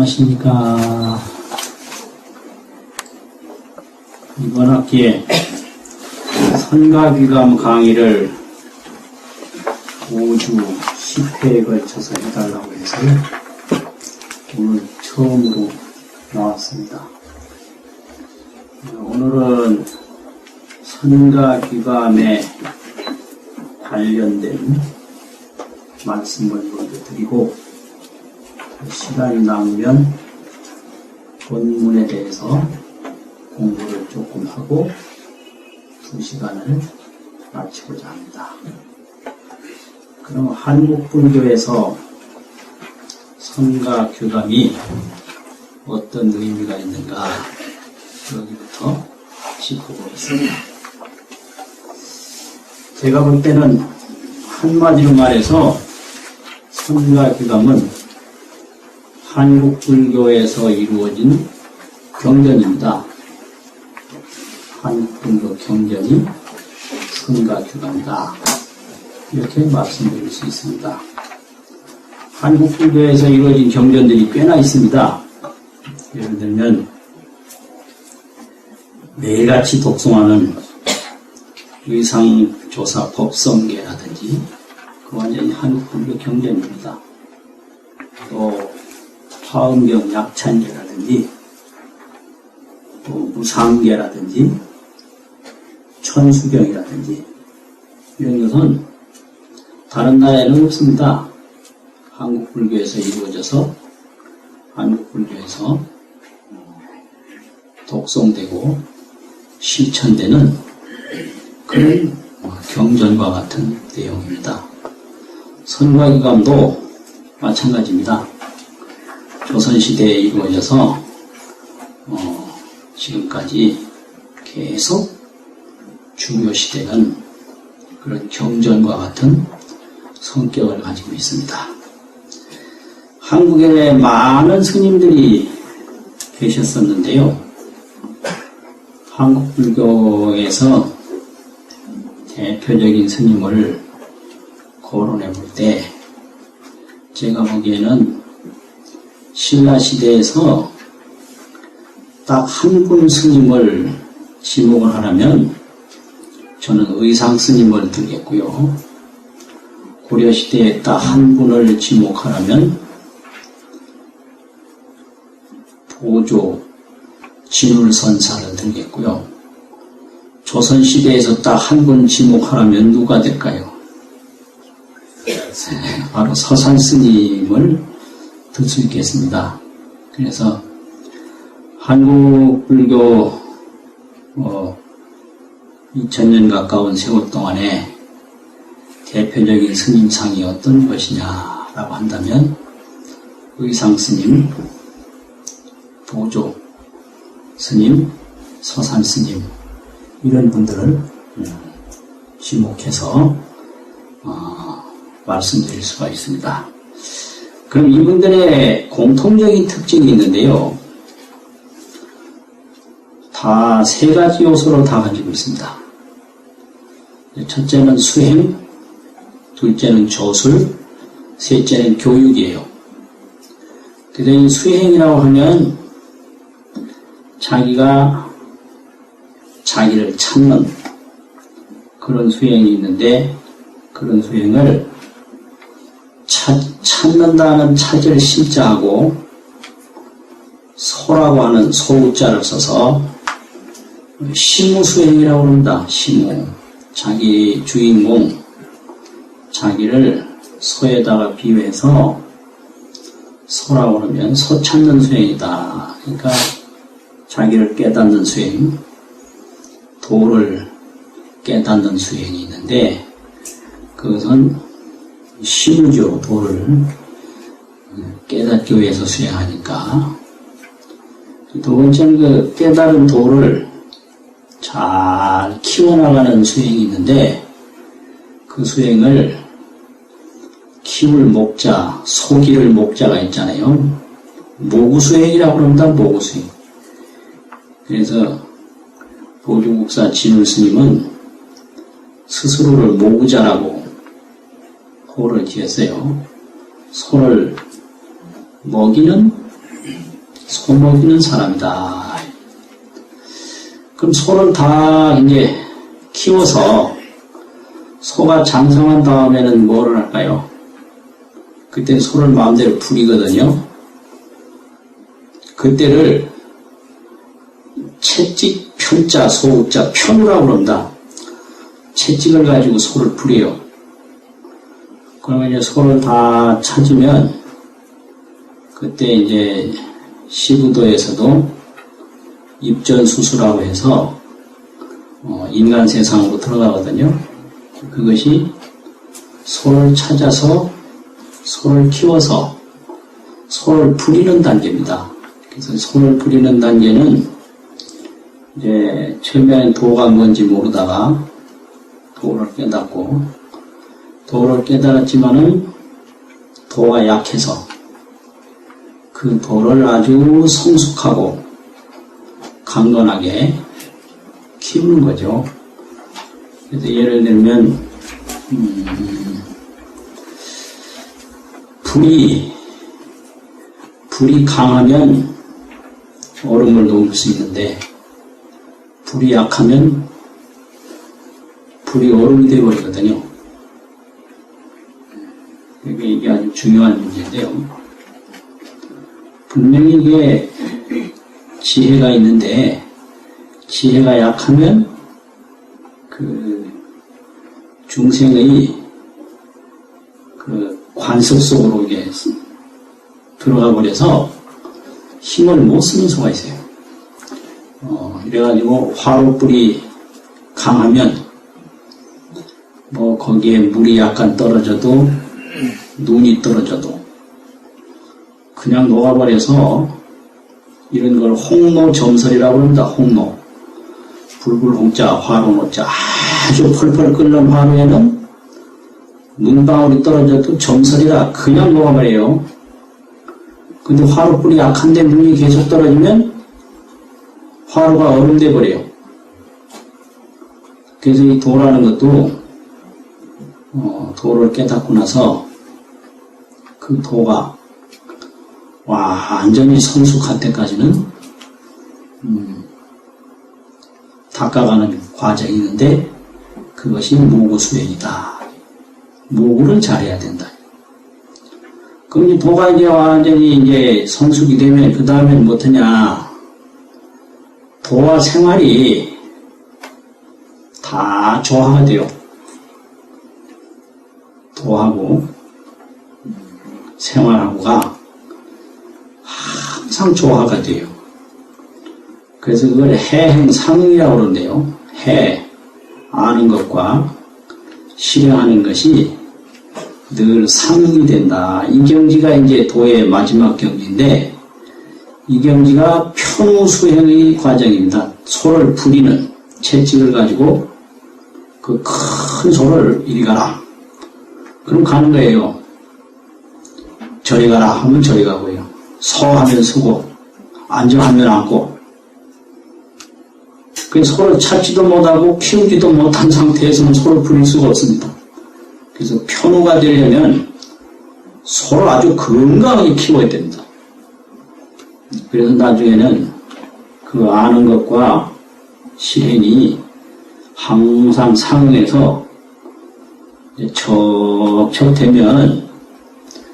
안녕하십니까. 이번 학기에 선가귀감 강의를 5주 10회에 걸쳐서 해달라고 해서 오늘 처음으로 나왔습니다. 오늘은 선가귀감에 관련된 말씀을 먼저 드리고, 시간이 남으면 본문에 대해서 공부를 조금 하고 2시간을 마치고자 합니다. 그럼 한국 불교에서 선가귀감이 어떤 의미가 있는가, 여기부터 짚어보겠습니다. 제가 볼 때는 한마디로 말해서 선가귀감은 한국 불교에서 이루어진 경전입니다. 한국 불교 경전이 선가귀감이다, 이렇게 말씀드릴 수 있습니다. 한국 불교에서 이루어진 경전들이 꽤나 있습니다. 예를 들면 매일같이 독송하는 의상조사 법성계라든지, 그 완전히 한국 불교 경전입니다. 또 화엄경 약찬계라든지, 또 무상계라든지, 천수경이라든지, 이런 것은 다른 나라에는 없습니다. 한국 불교에서 이루어져서 한국 불교에서 독송되고 실천되는 그런 경전과 같은 내용입니다. 선가귀감도 마찬가지입니다. 조선시대에 이루어져서 지금까지 계속 중요시되는 그런 경전과 같은 성격을 가지고 있습니다. 한국에 많은 스님들이 계셨었는데요. 한국 불교에서 대표적인 스님을 거론해 볼 때, 제가 보기에는 신라시대에서 딱 한 분 스님을 지목을 하라면 저는 의상 스님을 들겠고요. 고려시대에 딱 한 분을 지목하라면 보조 진울선사를 들겠고요. 조선시대에서 딱 한 분 지목하라면 누가 될까요? 바로 서산 스님을 들 수 있겠습니다. 그래서 한국 불교 2000년 가까운 세월 동안에 대표적인 스님상이 어떤 것이냐라고 한다면 의상 스님, 보조 스님, 서산 스님, 이런 분들을 지목해서 말씀드릴 수가 있습니다. 그럼 이분들의 공통적인 특징이 있는데요. 다 3가지 요소를 다 가지고 있습니다. 첫째는 수행, 둘째는 조술, 셋째는 교육이에요. 그래서 이 수행이라고 하면 자기가 자기를 찾는 그런 수행이 있는데, 그런 수행을 찾는다는 찾을 시자하고 소라고 하는 소우자를 써서 시무수행이라고 합니다. 시무, 자기 주인공, 자기를 소에다가 비유해서 소라고 하면 소 찾는 수행이다. 그러니까 자기를 깨닫는 수행, 도를 깨닫는 수행이 있는데, 그것은 시무죠. 도를 깨닫기 위해서 수행하니까. 두 번째는 그 깨달은 도를 잘 키워나가는 수행이 있는데, 그 수행을 키울 목자, 소기를 목자가 있잖아요. 모구수행이라고 합니다. 모구수행. 그래서 보조국사 진울 스님은 스스로를 모구자라고 호를 지었어요. 소를 먹이는 소 먹이는 사람이다. 그럼 소를 다 이제 키워서 소가 장성한 다음에는 뭐를 할까요? 그때 소를 마음대로 부리거든요. 그때를 채찍, 편자, 소자, 편우라고 그럽니다. 채찍을 가지고 소를 부려요. 그러면 이제 소를 다 찾으면 그때 이제 시부도에서도 입전수수라고 해서 인간 세상으로 들어가거든요. 그것이 소를 찾아서 소를 키워서 소를 부리는 단계입니다. 그래서 소를 부리는 단계는 이제 처음에는 도가 뭔지 모르다가 도를 깨닫고 도를 깨달았지만은 도가 약해서 그 도를 아주 성숙하고 강건하게 키우는 거죠. 그래서 예를 들면 불이 강하면 얼음을 녹일 수 있는데 불이 약하면 불이 얼음이 되어버리거든요. 이게 아주 중요한 문제인데요. 분명히 이게 지혜가 있는데 지혜가 약하면 그 중생의 그 관습 속으로 이게 들어가 버려서 힘을 못 쓰는 수가 있어요. 이래가지고 화로불이 강하면 뭐 거기에 물이 약간 떨어져도 눈이 떨어져도 그냥 녹아버려서 이런 걸 홍노점설이라고 합니다. 홍노. 불불홍자, 화로노자. 아주 펄펄 끓는 화로에는 눈방울이 떨어져도 점설이라 그냥 녹아버려요. 근데 화로불이 약한데 눈이 계속 떨어지면 화로가 얼음돼 버려요. 그래서 이 도라는 것도 도를 깨닫고 나서 그 도가 완전히 성숙할 때까지는 닦아가는 과정이 있는데 그것이 모구수행이다. 모구를 잘해야 된다. 그럼 이 도가 이제 완전히 이제 성숙이 되면 그 다음에는 뭐하냐? 도와 생활이 다 조화가 돼요. 도하고 생활하고가 항상 조화가 돼요. 그래서 그걸 해행상이라고 그러는데요. 아는 것과 실행하는 것이 늘 상응이 된다. 이 경지가 이제 도의 마지막 경지인데 이 경지가 편우수행의 과정입니다. 소를 부리는 채찍을 가지고 그 큰 소를 이리 가라. 그럼 가는 거예요. 저리 가라 하면 저리 가고요. 서하면 서고 앉아 하면 앉고 그 소를 찾지도 못하고 키우지도 못한 상태에서는 소를 부릴 수가 없습니다. 그래서 편우가 되려면 소를 아주 건강하게 키워야 됩니다. 그래서 나중에는 그 아는 것과 실행이 항상 상응해서 척척되면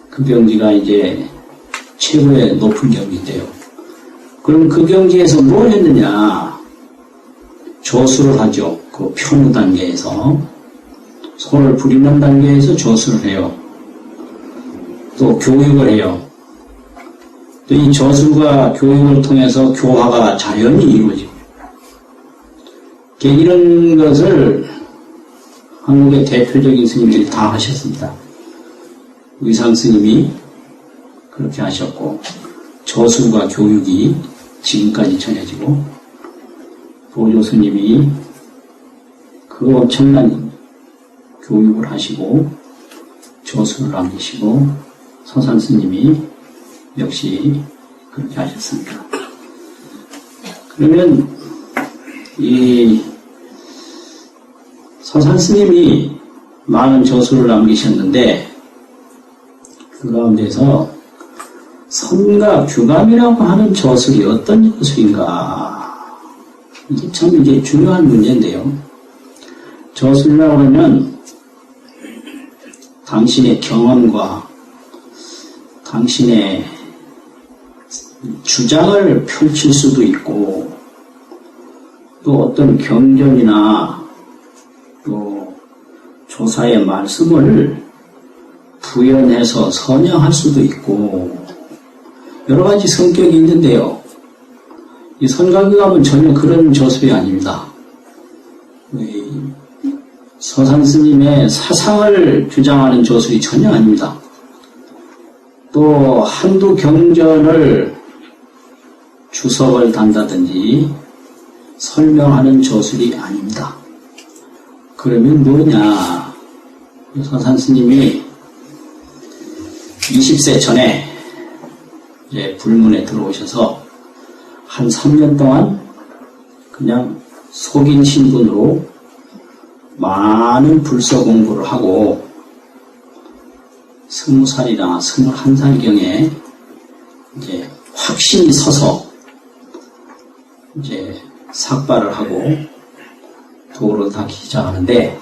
그 경지가 이제 최고의 높은 경지인데요. 그럼 그 경지에서 뭘 했느냐? 조수를 하죠. 그 편우 단계에서 소를 부리는 단계에서 조수를 해요. 또 교육을 해요. 또 이 조수가 교육을 통해서 교화가 자연히 이루어지고 이런 것을 한국의 대표적인 스님들이 다 하셨습니다. 의상 스님이 그렇게 하셨고 조수가 교육이 지금까지 전해지고 보조 스님이 그 엄청난 교육을 하시고 조수를 남기시고 서산 스님이 역시 그렇게 하셨습니다. 그러면 이 서산 스님이 많은 조수를 남기셨는데 그 가운데서 선과 규감이라고 하는 저술이 어떤 저술인가? 이게 참 이제 중요한 문제인데요. 저술이라고 하면 당신의 경험과 당신의 주장을 펼칠 수도 있고, 또 어떤 경전이나 또 조사의 말씀을 부연해서 선양할 수도 있고, 여러 가지 성격이 있는데요. 이 선각유감은 전혀 그런 저술이 아닙니다. 서산 스님의 사상을 주장하는 저술이 전혀 아닙니다. 또 한두 경전을 주석을 단다든지 설명하는 저술이 아닙니다. 그러면 뭐냐? 서산 스님이 20세 전에 이제 불문에 들어오셔서 한 3년 동안 그냥 속인 신분으로 많은 불서 공부를 하고 20살이나 21살경에 이제 확신이 서서 이제 삭발을 하고 도를 닦기 시작하는데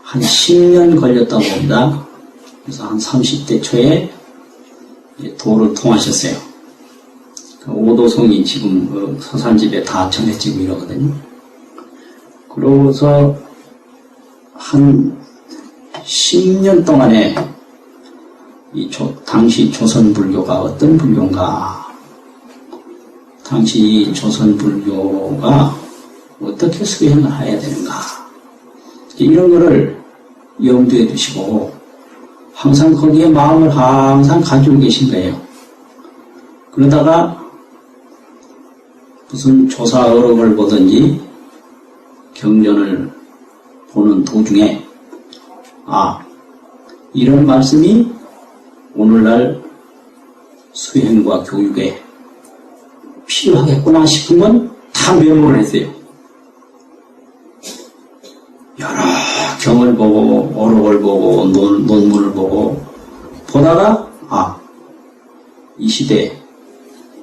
한 10년 걸렸다고 봅니다. 그래서 한 30대 초에 도를 통하셨어요. 그 오도송이 지금 그 서산집에 다 전해지고 이러거든요. 그러고서 한 10년 동안에 당시 조선불교가 어떤 불교인가, 당시 조선불교가 어떻게 수행을 해야 되는가, 이런 거를 염두에 두시고 항상 거기에 마음을 항상 가지고 계신 거예요. 그러다가 무슨 조사 어록을 보든지 경전을 보는 도중에 이런 말씀이 오늘날 수행과 교육에 필요하겠구나 싶은 건 다 메모를 했어요. 여러 경을 보고 어록을 보고 논문을 보고 보다가 이 시대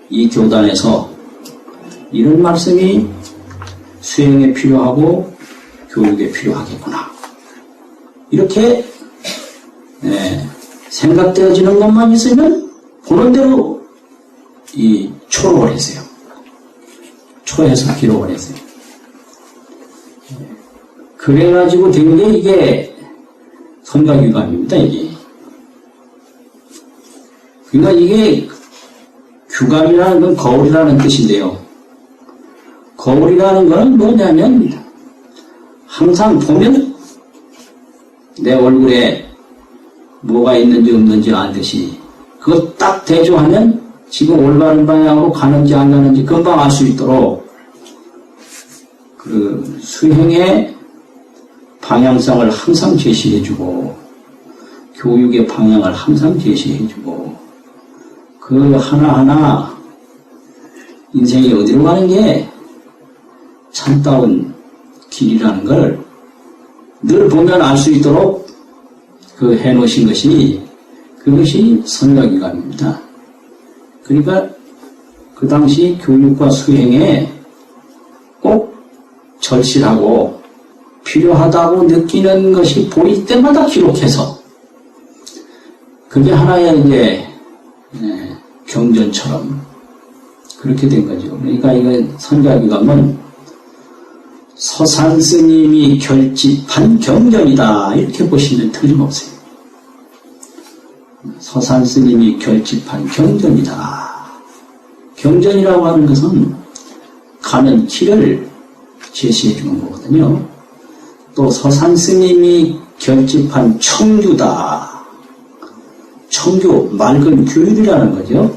이 교단에서 이런 말씀이 수행에 필요하고 교육에 필요하겠구나, 이렇게 생각되어지는 것만 있으면 보는 대로 초록을 했어요. 초해서 기록을 했어요. 그래가지고 된 게 이게 선각유감입니다, 이게. 그러니까 이게 규감이라는 건 거울이라는 뜻인데요. 거울이라는 건 뭐냐면 항상 보면 내 얼굴에 뭐가 있는지 없는지 알듯이 그거 딱 대조하면 지금 올바른 방향으로 가는지 안 가는지 금방 알 수 있도록 그 수행의 방향성을 항상 제시해주고 교육의 방향을 항상 제시해주고 그 하나하나 인생이 어디로 가는 게 참다운 길이라는 걸 늘 보면 알 수 있도록 그 해놓으신 그것이 선각유감입니다. 그러니까 그 당시 교육과 수행에 꼭 절실하고 필요하다고 느끼는 것이 보일 때마다 기록해서 그게 하나의 이제 경전처럼 그렇게 된 거죠. 그러니까 이거 선각유감은 서산 스님이 결집한 경전이다, 이렇게 보시면 틀림없어요. 서산 스님이 결집한 경전이다. 경전이라고 하는 것은 가는 길을 제시해 주는 거거든요. 또 서산 스님이 결집한 청규다. 청규, 맑은 교육이라는 거죠.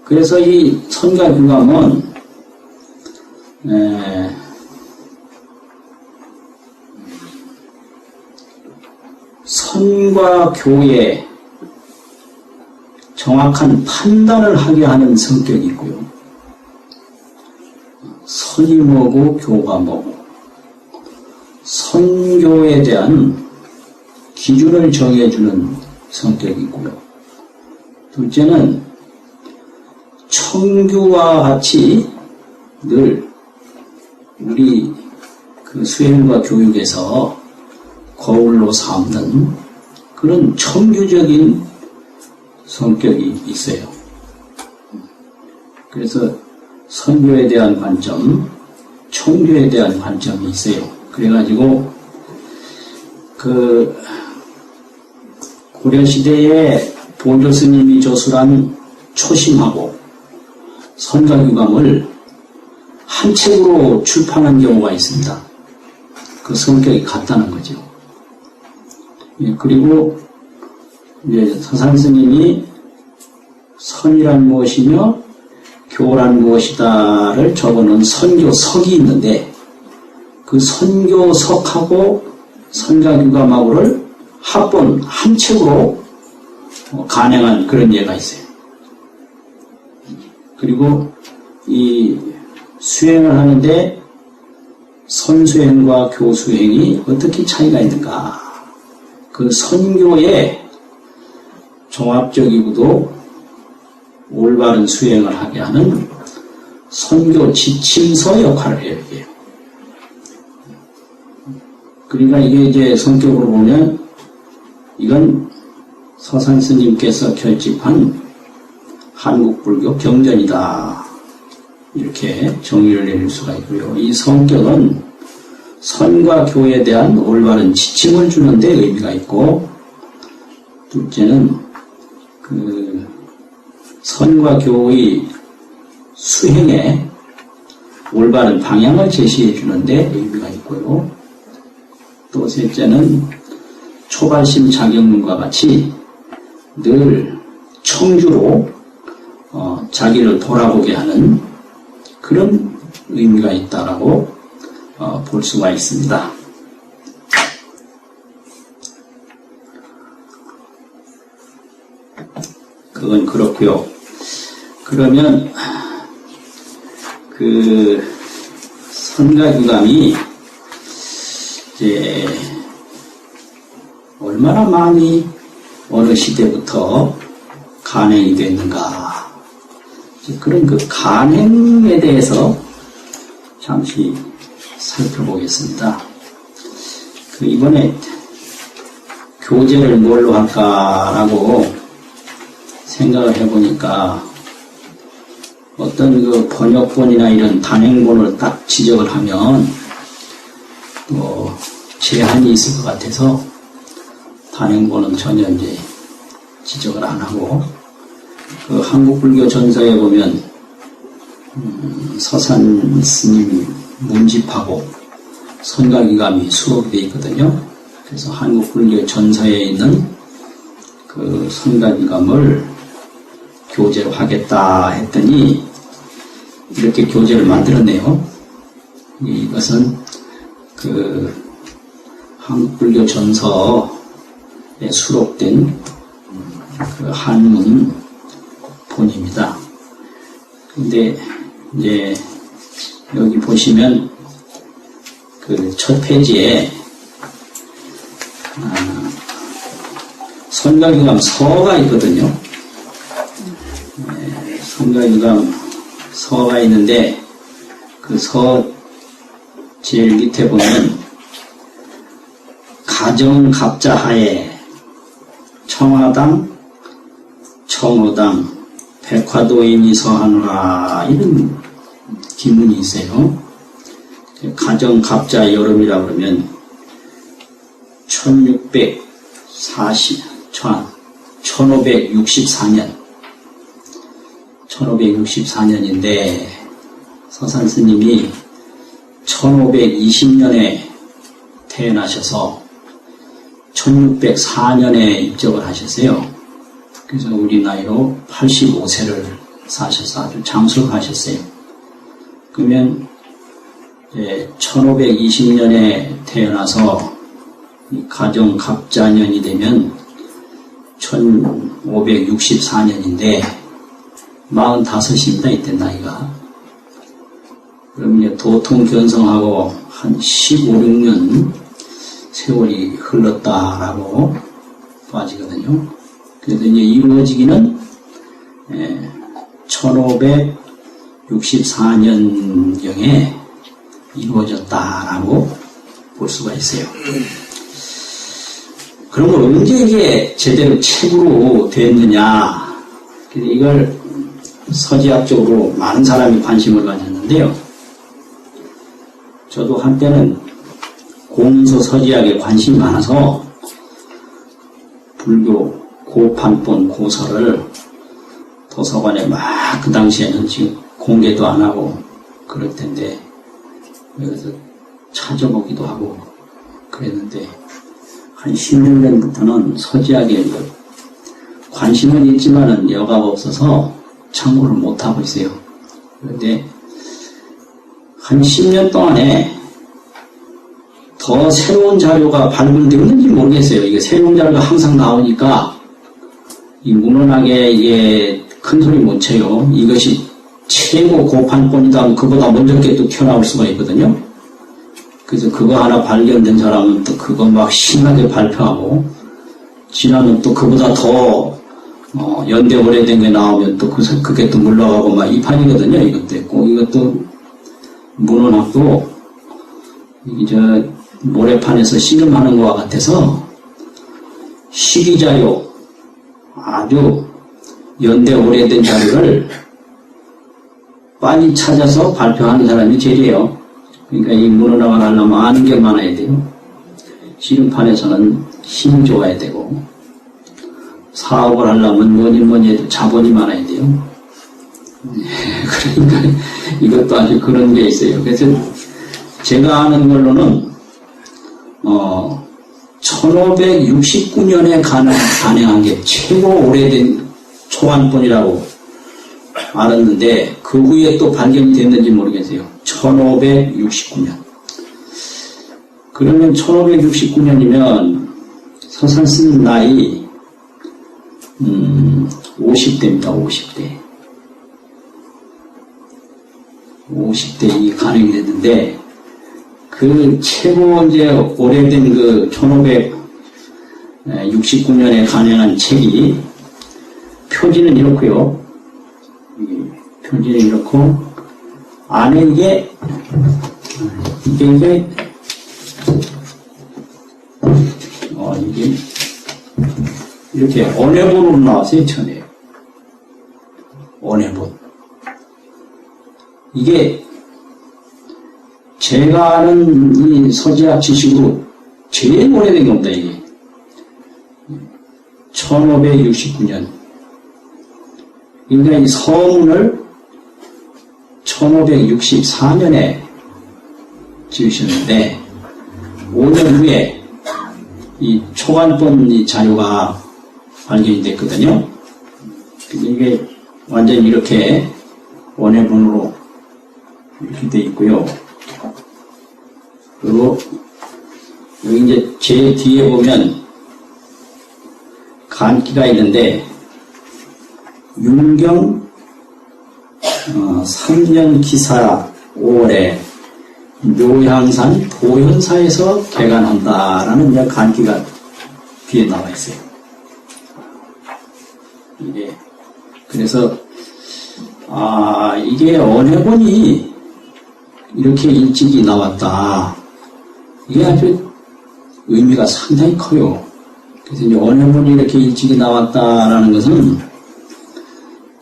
그래서 이 선각유감은 선과 교의 정확한 판단을 하게 하는 성격이 있고요. 선이 뭐고 교가 뭐고 선교에 대한 기준을 정해주는 성격이 있고요. 둘째는 청규와 같이 늘 우리 그 수행과 교육에서 거울로 삼는 그런 청규적인 성격이 있어요. 그래서 선교에 대한 관점, 청교에 대한 관점이 있어요. 그래가지고 그 고려시대에 본조 스님이 조술한 초심하고 선가규감을 한 책으로 출판한 경우가 있습니다. 그 성격이 같다는 거죠. 예, 그리고 이제 서산 스님이 선이란 무엇이며 교란 무엇이다를 적어놓은 선교석이 있는데 그 선교석하고 선가규감하고를 합본 한 책으로 간행한 그런 예가 있어요. 그리고 이 수행을 하는데 선수행과 교수행이 어떻게 차이가 있는가? 그 선교의 종합적이고도 올바른 수행을 하게 하는 선교 지침서 역할을 해요, 이게. 그러니까 이게 이제 성격으로 보면 이건 서산 스님께서 결집한 한국불교 경전이다. 이렇게 정의를 내릴 수가 있고요. 이 성격은 선과 교에 대한 올바른 지침을 주는 데 의미가 있고, 둘째는 그 선과 교의 수행에 올바른 방향을 제시해 주는 데 의미가 있고요. 또 셋째는 초발심 자격문과 같이 늘 청주로 자기를 돌아보게 하는 그런 의미가 있다라고 볼 수가 있습니다. 그건 그렇고요. 그러면 그 선가규감이 이제 얼마나 많이 어느 시대부터 간행이 됐는가, 그런 그 간행에 대해서 잠시 살펴보겠습니다. 그 이번에 교재를 뭘로 할까라고 생각을 해보니까 어떤 그 번역본이나 이런 단행본을 딱 지적을 하면 또 제한이 있을 것 같아서 단행본은 전혀 이제 지적을 안 하고, 그 한국불교 전서에 보면 서산 스님 문집하고 선가규감이 수록이 되어 있거든요. 그래서 한국불교 전서에 있는 그 선가규감을 교재로 하겠다 했더니 이렇게 교재를 만들었네요. 이것은 그 한국불교 전서에 수록된 그 한문 본입니다. 근데 이제 여기 보시면 그 첫 페이지에 선가규감 서가 있거든요. 선가규감 서가 있는데 그 서 제일 밑에 보면 가정갑자하에 청하당, 청호당, 백화도인이 서하노라, 이런 기문이 있어요. 가정갑자 여름이라 그러면 1564년인데 서산 스님이 1520년에 태어나셔서 1604년에 입적을 하셨어요. 그래서 우리 나이로 85세를 사셔서 아주 장수하셨어요. 그러면 1520년에 태어나서 가정갑자년이 되면 1564년인데 45입니다. 이때 나이가. 그럼 이제 도통 견성하고 한 15, 16년 세월이 흘렀다라고 봐지거든요. 그래서 이제 이루어지기는 1564년경에 이루어졌다라고 볼 수가 있어요. 그러면 언제 이게 제대로 책으로 됐느냐? 이걸 서지학적으로 많은 사람이 관심을 가졌는데요. 저도 한때는 공서 서지학에 관심이 많아서 불교 고판본 고서를 도서관에 막 그 당시에는 지금 공개도 안 하고 그럴 텐데 그래서 찾아보기도 하고 그랬는데 한 10년 전부터는 서지학에 관심은 있지만은 여가가 없어서 참고를 못하고 있어요. 그런데 한 10년 동안에 더 새로운 자료가 발굴되는지 모르겠어요. 이게 새로운 자료가 항상 나오니까 이 무난하게 이게 큰 소리 못 쳐요. 이것이 최고 고판본이다 하면 그보다 먼저 게 또 튀어나올 수가 있거든요. 그래서 그거 하나 발견된 사람은 또 그거 막 심하게 발표하고 지나면 또 그보다 더 연대 오래된 게 나오면 또 그게 또 물러가고 막 이 판이거든요. 이것도 있고 이것도 문헌학도 이제 모래판에서 씨름하는 것과 같아서 시기자료 아주 연대 오래된 자료를 빨리 찾아서 발표하는 사람이 제일이에요. 그러니까 이 문헌학을 하려면 아는 게 많아야 돼요. 씨름판에서는 힘이 좋아야 되고 사업을 하려면 뭐니 해도 자본이 많아야 돼요. 그러니까 이것도 아주 그런 게 있어요. 그래서 제가 아는 걸로는 1569년에 간행한 게 최고 오래된 초안본이라고 알았는데 그 후에 또 발견이 됐는지 모르겠어요. 1569년. 그러면 1569년이면 서산 쓴 나이 50대입니다. 50대. 50대 이 간행이 됐는데 그 최고 이제 오래된 그 1569년에 간행한 책이 표지는 이렇고요. 표지는 이렇고 안에 이게 이게 이렇게 언해본으로 나왔어요. 천에 언해본. 이게 제가 아는 이 서지학 지식으로 제일 오래된 겁니다. 이게 1569년. 그러니까 이 서문을 1564년에 지으셨는데 5년 후에 이 초간본 이 자료가 발견이 됐거든요. 이게 완전히 이렇게 원해본으로 이렇게 돼 있고요. 그리고 여기 이제 제 뒤에 보면 간기가 있는데 윤경 3년 기사 5월에 묘향산 보현사에서 개간한다라는 이제 간기가 뒤에 나와 있어요. 이게 그래서 이게 언해본이 이렇게 일찍이 나왔다. 이게 아주 의미가 상당히 커요. 그래서 이제 언해본이 이렇게 일찍이 나왔다라는 것은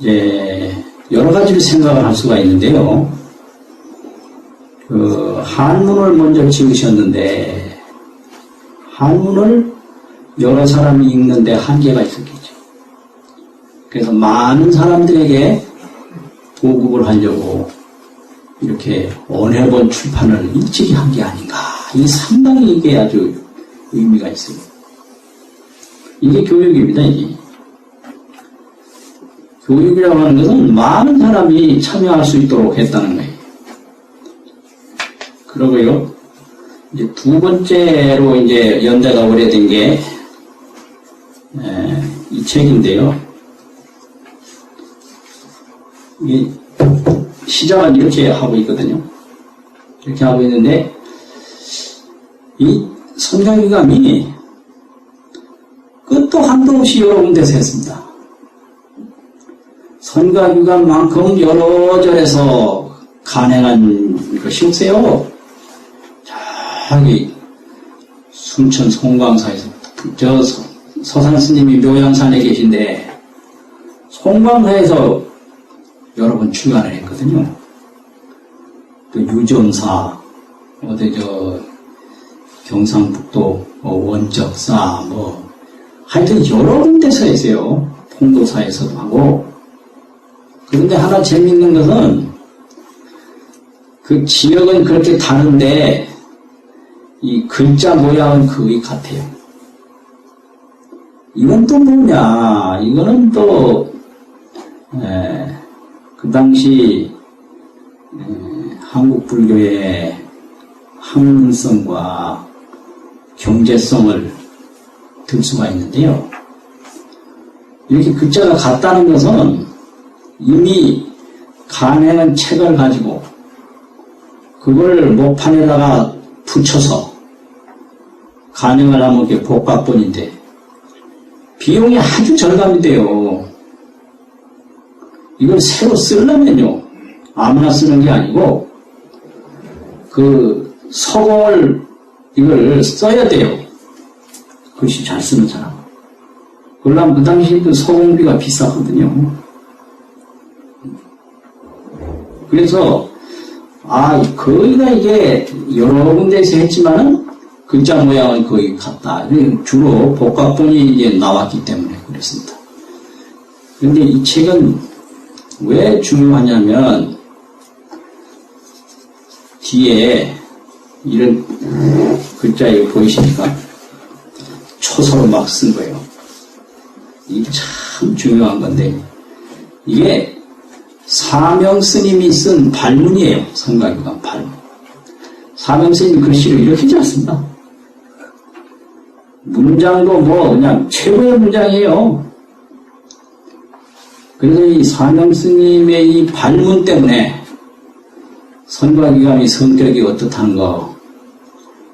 이제 여러 가지로 생각을 할 수가 있는데요. 그 한문을 먼저 지으셨는데 한문을 여러 사람이 읽는데 한계가 있었겠죠. 그래서 많은 사람들에게 보급을 하려고 이렇게 언해본 출판을 일찍이 한 게 아닌가. 이 상당히 이게 아주 의미가 있어요. 이게 교육입니다. 이게 교육이라고 하는 것은 많은 사람이 참여할 수 있도록 했다는 거예요. 그러고요, 이제 두 번째로 이제 연대가 오래된 게 이 책인데요. 이 시작은 이렇게 하고 있거든요. 이렇게 하고 있는데 이 선장기감이 끝도 한도 없이 여러 군데서 했습니다. 선가기관만큼 여러 절에서 간행한 것이 없어요. 저기 순천 송광사에서 저 서산 스님이 묘양산에 계신데 송광사에서 여러 번 출간을 했거든요. 또 유점사 어디 저 경상북도 원적사 하여튼 여러 군데서 했어요. 통도사에서도 하고. 그런데 하나 재밌는 것은 그 지역은 그렇게 다른데 이 글자 모양은 거의 같아요. 이건 또 뭐냐? 이거는 또 그 당시 한국 불교의 학문성과 경제성을 들 수가 있는데요. 이렇게 글자가 같다는 것은 이미 간행한 책을 가지고 그걸 목판에다가 붙여서 간행을 하면 그게 복각본인데 비용이 아주 절감이 돼요. 이걸 새로 쓰려면요 아무나 쓰는 게 아니고 그 서공을 이걸 써야 돼요. 글씨 잘 쓰는 사람. 그러려면 그 당시 그 서공비가 비쌌거든요. 그래서 거의 다 이게 여러 군데에서 했지만은 글자 모양은 거의 같다. 주로 복각본이 이제 나왔기 때문에 그랬습니다. 그런데 이 책은 왜 중요하냐면 뒤에 이런 글자 이거 보이십니까? 초서로 막 쓴 거예요. 이게 참 중요한 건데 이게 사명 스님이 쓴 발문이에요. 선가기관 발문. 사명 스님 글씨를 이렇게 잘 씁니다. 문장도 그냥 최고의 문장이에요. 그래서 이 사명 스님의 이 발문 때문에 선가기관의 성격이 어떻다는 거,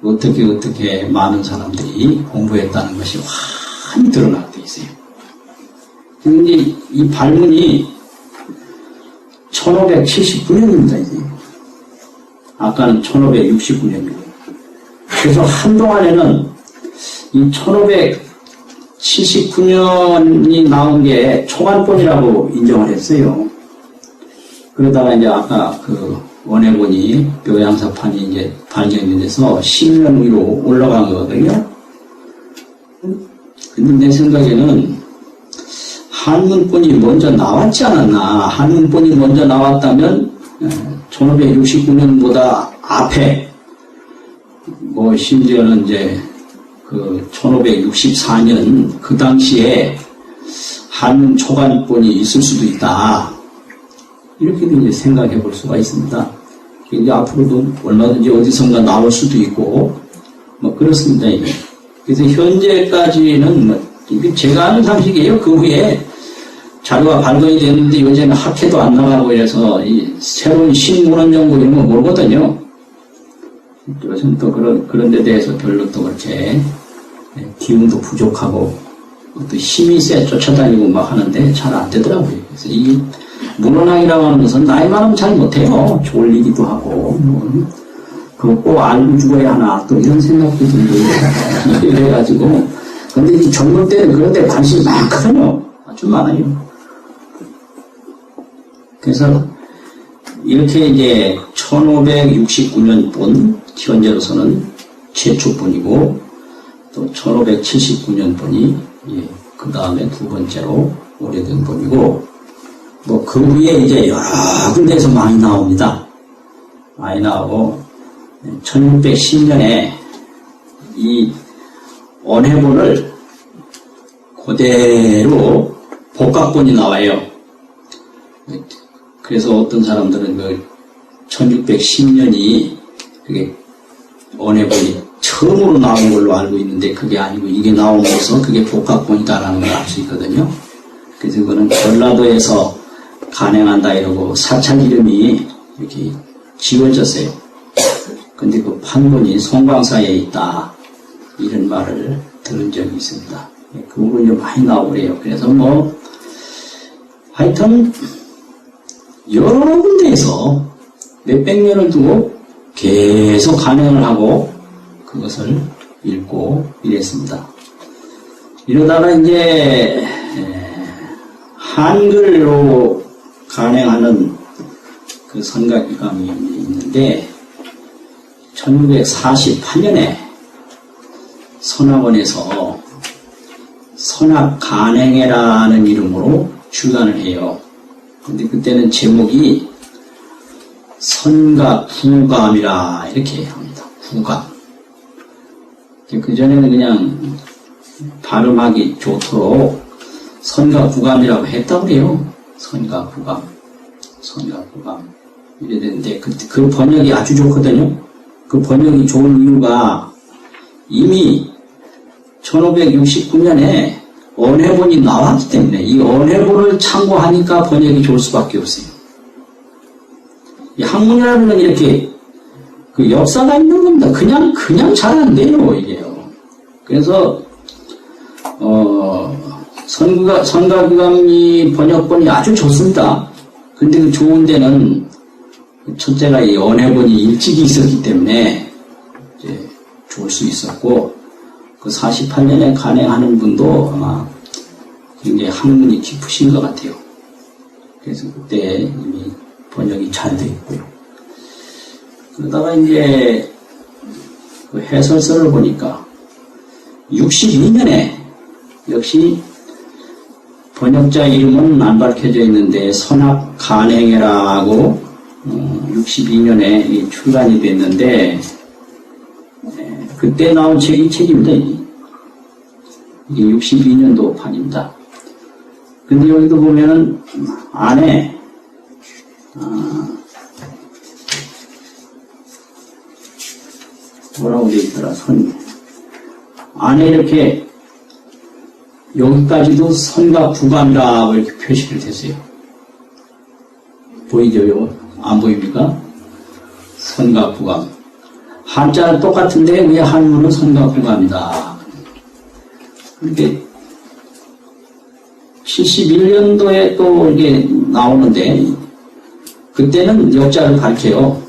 어떻게 많은 사람들이 공부했다는 것이 환히 드러나게 돼 있어요. 그런데 이 발문이 1579년입니다, 이제. 아까는 1569년이고. 그래서 한동안에는 이 1579년이 나온 게 초간본이라고 인정을 했어요. 그러다가 이제 아까 그 원해본이 묘양사판이 이제 발견이 돼서 10년 위로 올라간 거거든요. 근데 내 생각에는 한문본이 먼저 나왔지 않았나. 한문본이 먼저 나왔다면 1569년보다 앞에 심지어는 이제 그 1564년 그 당시에 한문 초간본이 있을 수도 있다. 이렇게도 이제 생각해 볼 수가 있습니다. 이제 앞으로도 얼마든지 어디선가 나올 수도 있고 그렇습니다. 이게. 그래서 현재까지는 이게 제가 아는 상식이에요. 그 후에 자료가 발견이 됐는데 요새는 학회도 안 나가고 이래서 이 새로운 신문헌 정보 이런 거 모르거든요. 요새는 또 그런 데 대해서 별로 또 그렇게 기운도 부족하고 또 힘이 세 쫓아다니고 막 하는데 잘 안 되더라고요. 그래서 이 문헌학이라고 하는 것은 나이 많으면 잘 못해요. 졸리기도 하고 그거 꼭 알고 죽어야 하나 또 이런 생각도 들고 이래가지고 근데 이 젊을 때는 그런 데 관심이 많거든요. 아주 많아요. 그래서 이렇게 이제 1569년 현재로서는 최초본이고 또 1579년 그 다음에 두 번째로 오래된 본이고 그 후에 이제 여러 군데에서 많이 나옵니다. 많이 나오고 1610년에 이 원해본을 그대로 복각본이 나와요. 그래서 어떤 사람들은 1610년이 그게 원해본이 처음으로 나온 걸로 알고 있는데 그게 아니고 이게 나오면서 그게 복각본이다라는 걸 알 수 있거든요. 그래서 그거는 전라도에서 간행한다 이러고 사찰 이름이 이렇게 지워졌어요. 근데 그 판본이 송광사에 있다 이런 말을 들은 적이 있습니다. 그 부분이 많이 나오래요. 그래서 하여튼 여러 군데에서 몇백 년을 두고 계속 간행을 하고 그것을 읽고 이랬습니다. 이러다가 이제 한글로 간행하는 그 선각기감이 있는데 1948년에 선학원에서 선학간행회라는 이름으로 출간을 해요. 근데 그때는 제목이 선각구감이라 이렇게 합니다. 구감. 그전에는 그냥 발음하기 좋도록 선각구감이라고 했다고 그래요. 선각구감. 선각구감. 이래 되는데 그 번역이 아주 좋거든요. 그 번역이 좋은 이유가 이미 1569년에 언해본이 나왔기 때문에 이 언해본을 참고하니까 번역이 좋을 수밖에 없어요. 이 학문이라는 건 이렇게 그 역사가 있는 겁니다. 그냥 잘 안 돼요, 이게요. 그래서 선각구감이 번역본이 아주 좋습니다. 근데 그 좋은 데는 첫째가 이 언해본이 일찍이 있었기 때문에 이제 좋을 수 있었고, 그 48년에 간행하는 분도 아마 굉장히 학문이 깊으신 것 같아요. 그래서 그때 이미 번역이 잘 되어 있고요. 그러다가 이제 그 해설서를 보니까 62년에 역시 번역자 이름은 안 밝혀져 있는데 선학간행회라고 62년에 출간이 됐는데 그때 나온 책이 책입니다. 이게 62년도 판입니다. 근데 여기도 보면은 안에 뭐라고 되어 있더라. 안에 이렇게 여기까지도 선각구감이라고 이렇게 표시를 했어요. 보이죠? 안 보입니까? 선각구감. 한자는 똑같은데 왜 한문은 선각구감이다. 그런데 71년도에 또 이게 나오는데 그때는 역자를 밝혀요.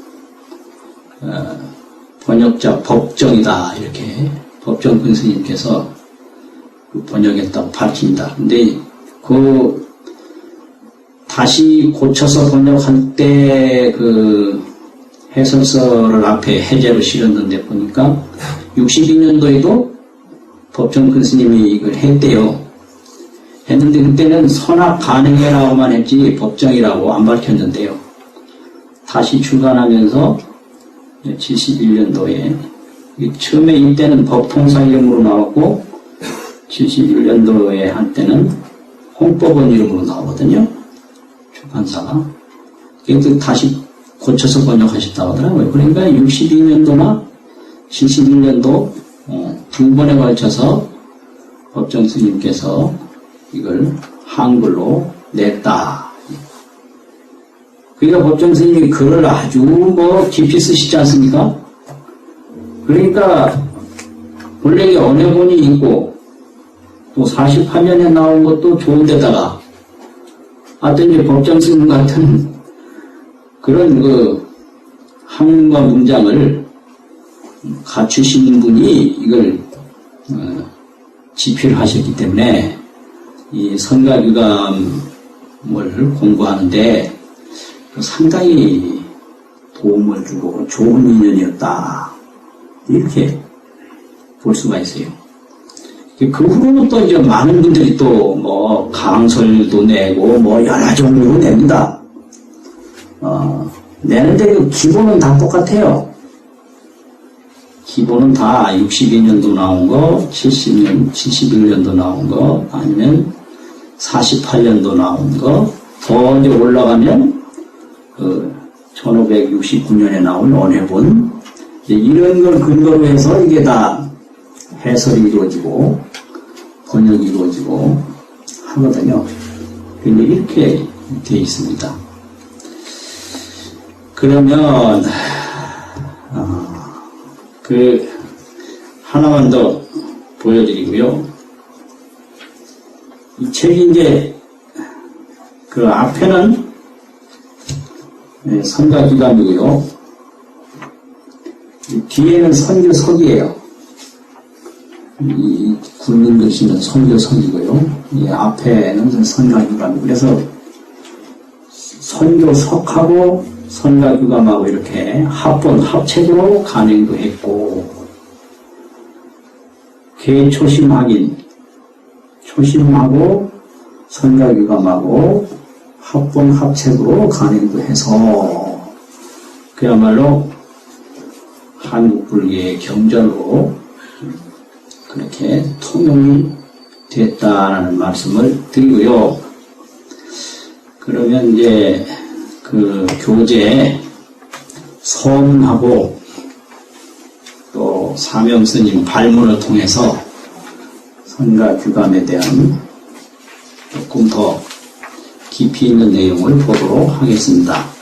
번역자 법정이다 이렇게 법정 큰 스님께서 번역했다고 밝힙니다. 근데 그 다시 고쳐서 번역할 때 그 해설서를 앞에 해제로 실었는데 보니까 62년도에도 법정 큰 스님이 이걸 했대요. 했는데 그때는 선학간행회라고만 했지 법정이라고 안 밝혔는데요. 다시 출간하면서 71년도에 처음에 이때는 법통사 이름으로 나왔고 71년도에 한때는 홍법원 이름으로 나오거든요. 출판사가. 그래서 다시 고쳐서 번역하셨다고 하더라고요. 그러니까 62년도나 71년도 두 번에 걸쳐서 법정 스님께서 이걸 한글로 냈다. 그러니까 법정 스님이 글을 아주 깊이 쓰시지 않습니까? 그러니까 원래 이 언해본이 있고 또 48년에 나온 것도 좋은데다가 하여튼 이제 법정 스님 같은 그런 그 학문과 문장을 갖추신 분이 이걸 집필을 하셨기 때문에 이 선각유감을 공부하는데 상당히 도움을 주고 좋은 인연이었다 이렇게 볼 수가 있어요. 그 후로는 또 이제 많은 분들이 또 뭐 강설도 내고 뭐 여러 종류로 냅니다. 내는데 그 기본은 다 똑같아요. 기본은 다 62년도 나온 거, 71년도 나온 거, 아니면 48년도 나온 거, 더 이제 올라가면 그 1569년에 나온 언해본 이런 걸 근거로 해서 이게 다 해설이 이루어지고 번역이 이루어지고 하거든요. 근데 이렇게 되어 있습니다. 그러면 그 하나만 더 보여드리고요. 이 책이 이제 그 앞에는 선가기감이고요. 뒤에는 선교석이에요. 이 굵은 글씨는 선교석이고요. 이 앞에는 선가기감이고, 그래서 선교석하고 선가기감하고 이렇게 합책으로 간행도 했고, 개초심 확인, 초심하고 선가기감하고 합책으로 간행도 해서 그야말로 한국 불교의 경전으로 그렇게 통용이 됐다라는 말씀을 드리고요. 그러면 이제 그 교재 서문하고 또 사명스님 발문을 통해서 선가규감에 대한 조금 더 깊이 있는 내용을 보도록 하겠습니다.